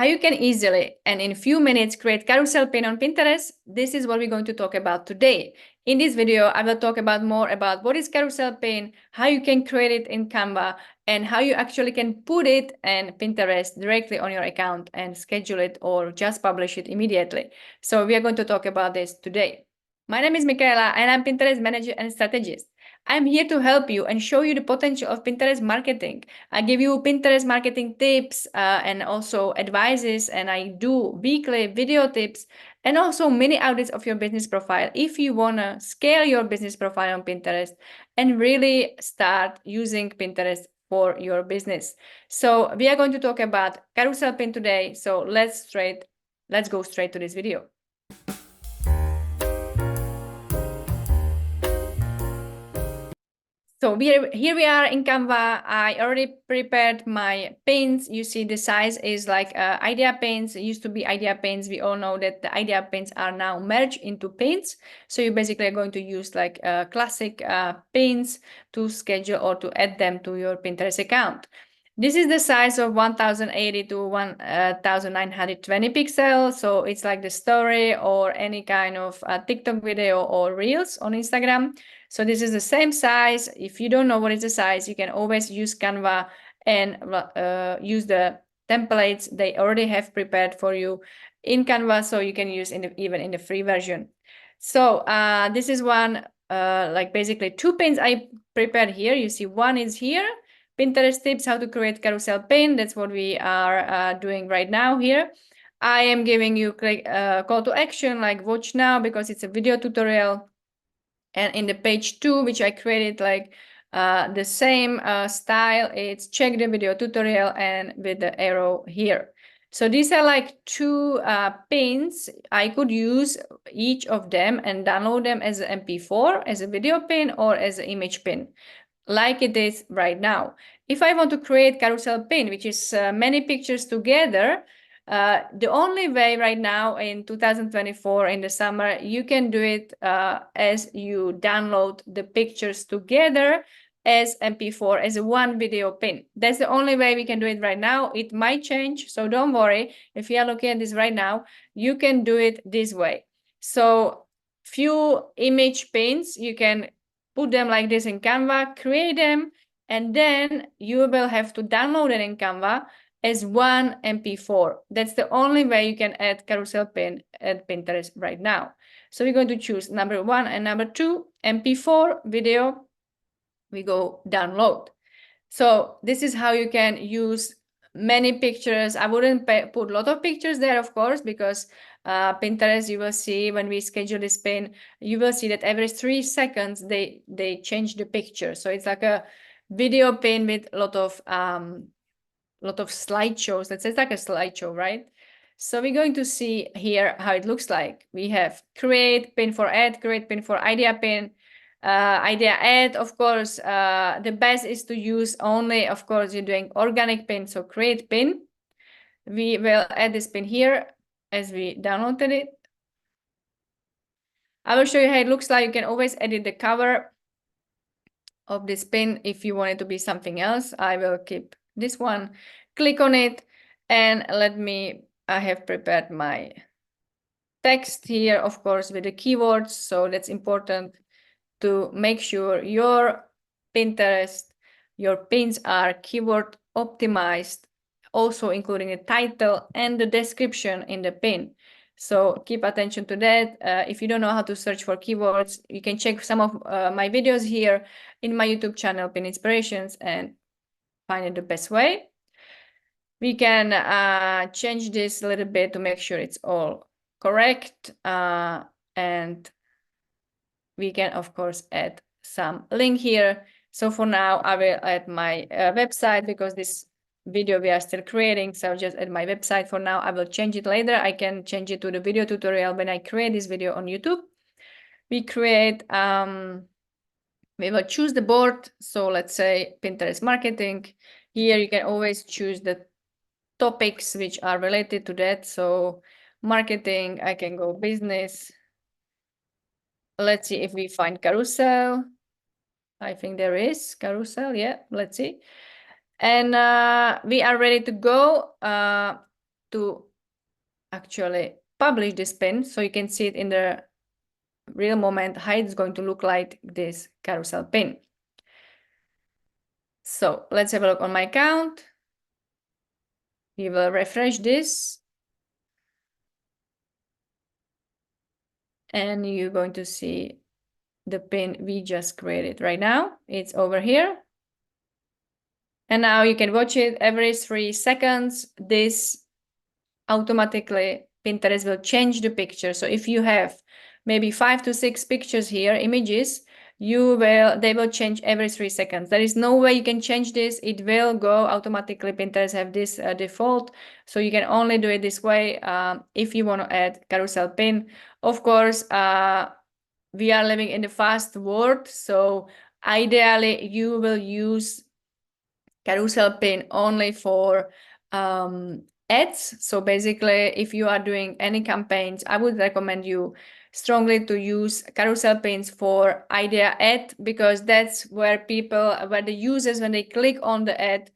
how you can easily and in a few minutes create carousel pin on Pinterest. This is what we're going to talk about today. In this video, I will talk about more about what is carousel pin, how you can create it in Canva, and how you actually can put it in Pinterest directly on your account and schedule it or just publish it immediately. So we are going to talk about this today. My name is Michaela and I'm Pinterest manager and strategist. I'm here to help you and show you the potential of Pinterest marketing. I give you Pinterest marketing tips and also advices, and I do weekly video tips and also mini audits of your business profile if you want to scale your business profile on Pinterest and really start using Pinterest for your business. So we are going to talk about carousel pin today. So let's go straight to this video. So here we are in Canva. I already prepared my pins. You see the size is like idea pins. It used to be idea pins. We all know that the idea pins are now merged into pins. So you basically are going to use like classic pins to schedule or to add them to your Pinterest account. This is the size of 1080 to 1920 pixels. So it's like the story or any kind of TikTok video or Reels on Instagram. So this is the same size. If you don't know what is the size, you can always use Canva and use the templates they already have prepared for you in Canva. So you can use even in the free version. So this is one, like basically two pins I prepared here. You see one is here. Pinterest tips, how to create carousel pin. That's what we are doing right now here. I am giving you call to action, like watch now, because it's a video tutorial. And in the page 2, which I created like the same style, it's check the video tutorial and with the arrow here. So these are like two pins. I could use each of them and download them as an MP4, as a video pin, or as an image pin, like it is right now. If I want to create carousel pin, which is many pictures together, the only way right now in 2024 in the summer, you can do it as you download the pictures together as MP4, as a one video pin. That's the only way we can do it right now. It might change, so don't worry. If you are looking at this right now, you can do it this way. So few image pins, you can put them like this in Canva, create them, and then you will have to download it in Canva as one MP4. That's the only way you can add carousel pin at Pinterest right now. So we're going to choose number 1 and number 2, MP4 video. We go download. So this is how you can use many pictures. I wouldn't put a lot of pictures there, of course, because Pinterest, you will see when we schedule this pin, you will see that every 3 seconds they change the picture. So it's like a video pin with a lot of slideshows. Let's say it's like a slideshow, right? So we're going to see here how it looks like. We have create pin for ad, create pin for idea pin, idea ad. Of course, the best is to use only, of course, you're doing organic pin, so create pin. We will add this pin here as we downloaded it. I will show you how it looks like. You can always edit the cover of this pin if you want it to be something else. I will keep this one. Click on it and I have prepared my text here, of course, with the keywords. So that's important to make sure your Pinterest, your pins are keyword optimized, also including the title and the description in the pin. So keep attention to that. If you don't know how to search for keywords, you can check some of my videos here in my YouTube channel, Pin Inspirations, and find it the best way. We can change this a little bit to make sure it's all correct. And we can, of course, add some link here. So for now, I will add my website because this video we are still creating. So I'll just add my website for now. I will change it later. I can change it to the video tutorial when I create this video on YouTube. We create, we will choose the board. So let's say Pinterest marketing. Here you can always choose the topics which are related to that. So marketing, I can go business. Let's see if we find carousel. I think there is carousel. Yeah, let's see. And we are ready to go. to actually publish this pin so you can see it in the real moment how it's going to look like this carousel pin. So let's have a look on my account. We will refresh this. And you're going to see the pin we just created right now. It's over here. And now you can watch it every 3 seconds. This automatically Pinterest will change the picture. So if you have maybe 5 to 6 pictures here, images, they will change every 3 seconds. There is no way you can change this. It will go automatically. Pinterest have this default. So you can only do it this way if you want to add carousel pin. Of course, we are living in the fast world. So ideally you will use carousel pin only for ads. So basically, if you are doing any campaigns, I would recommend you strongly to use carousel pins for idea ad, because that's where the users, when they click on the ad,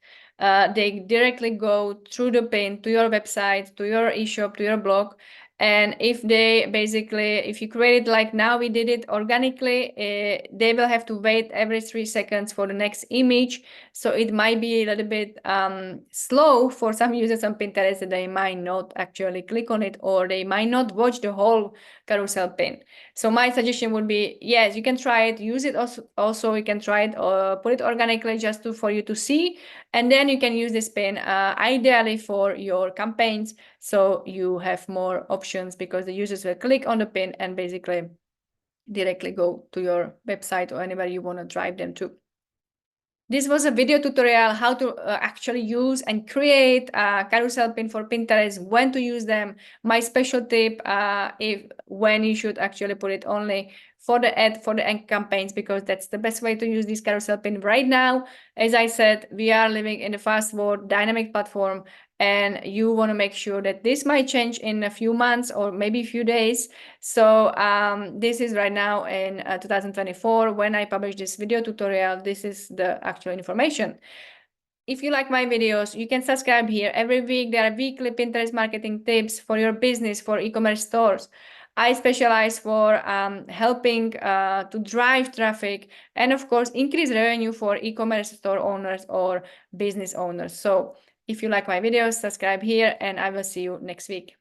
they directly go through the pin to your website, to your e-shop, to your blog. And if you create it like now we did it organically, they will have to wait every 3 seconds for the next image. So it might be a little bit slow for some users on Pinterest, that they might not actually click on it, or they might not watch the whole carousel pin. So my suggestion would be, yes, you can try it, use it also you can try it, or put it organically just for you to see. And then you can use this pin ideally for your campaigns. So you have more options, because the users will click on the pin and basically directly go to your website or anywhere you want to drive them to. This was a video tutorial how to actually use and create a carousel pin for Pinterest, when to use them. My special tip, when you should actually put it only for the ad campaigns, because that's the best way to use this carousel pin right now. As I said, we are living in a fast world, dynamic platform, and you want to make sure that this might change in a few months or maybe a few days. So this is right now in 2024 when I publish this video tutorial. This is the actual information. If you like my videos, you can subscribe here. Every week there are weekly Pinterest marketing tips for your business, for e-commerce stores. I specialize for helping to drive traffic and, of course, increase revenue for e-commerce store owners or business owners. So if you like my videos, subscribe here, and I will see you next week.